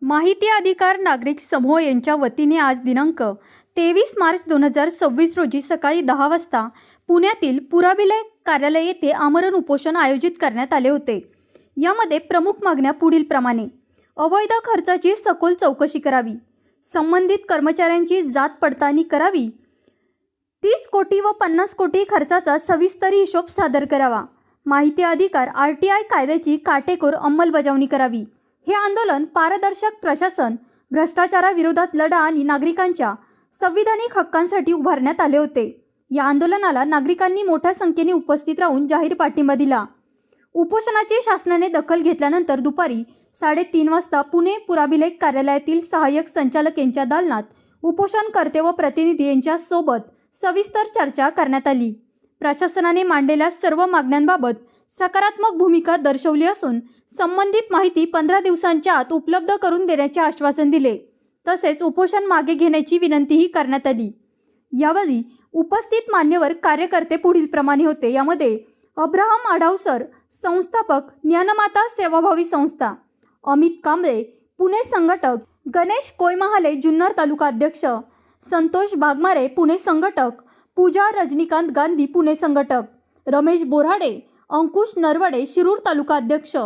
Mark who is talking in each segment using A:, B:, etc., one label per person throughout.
A: माहिती अधिकार नागरिक समूह यांच्या वतीने आज दिनांक 23 मार्च 2026 रोजी सकाळी 10 वाजता पुण्यातील पुराविलय कार्यालय येथे आमरण उपोषण आयोजित करण्यात आले होते। यामध्ये प्रमुख मागण्या पुढीलप्रमाणे: अवैध खर्चाची सखोल चौकशी करावी, संबंधित कर्मचाऱ्यांची जात पडताळणी करावी, 30 कोटी व 50 कोटी खर्चाचा सविस्तर हिशोब सादर करावा, माहिती अधिकार RTI कायद्याची काटेकोर अंमलबजावणी करावी। हे आंदोलन पारदर्शक प्रशासन, भ्रष्टाचाराविरोधात लढा आणि नागरिकांच्या संविधानिक हक्कांसाठी उभारण्यात आले होते। या आंदोलनाला नागरिकांनी मोठ्या संख्येने उपस्थित राहून जाहीर पाठिंबा दिला। उपोषणाची शासनाने दखल घेतल्यानंतर दुपारी 3:30 वाजता पुणे पुराभिलेख कार्यालयातील सहाय्यक संचालक यांच्या दालनात उपोषणकर्ते व प्रतिनिधी यांच्या सोबत सविस्तर चर्चा करण्यात आली। प्रशासनाने मांडलेल्या सर्व मागण्यांबाबत सकारात्मक भूमिका दर्शवली असून संबंधित माहिती 15 दिवसांच्या आत उपलब्ध करून देण्याचे आश्वासन दिले। तसेच उपोषण मागे घेण्याची विनंतीही करण्यात आली। यावेळी उपस्थित मान्यवर कार्यकर्ते पुढीलप्रमाणे होते। यामध्ये अब्राहम आढाव सर, संस्थापक ज्ञानमाता सेवाभावी संस्था, अमित कांबळे पुणे संघटक, गणेश कोयमहाले जुन्नर तालुका अध्यक्ष, संतोष बागमारे पुणे संघटक, पूजा रजनीकांत गांधी पुणे संघटक, रमेश बोराडे, अंकुश नरवडे शिरूर तालुका अध्यक्ष,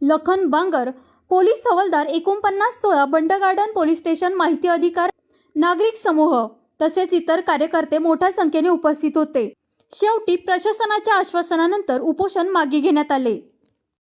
A: लखन बांगर पोलीस हवालदार 4916 बंड गार्डन पोलीस स्टेशन माहिती अधिकार नागरिक समूह तसेच इतर कार्यकर्ते मोठ्या संख्येने उपस्थित होते। शेवटी प्रशासनाच्या आश्वासनानंतर उपोषण मागे घेण्यात आले।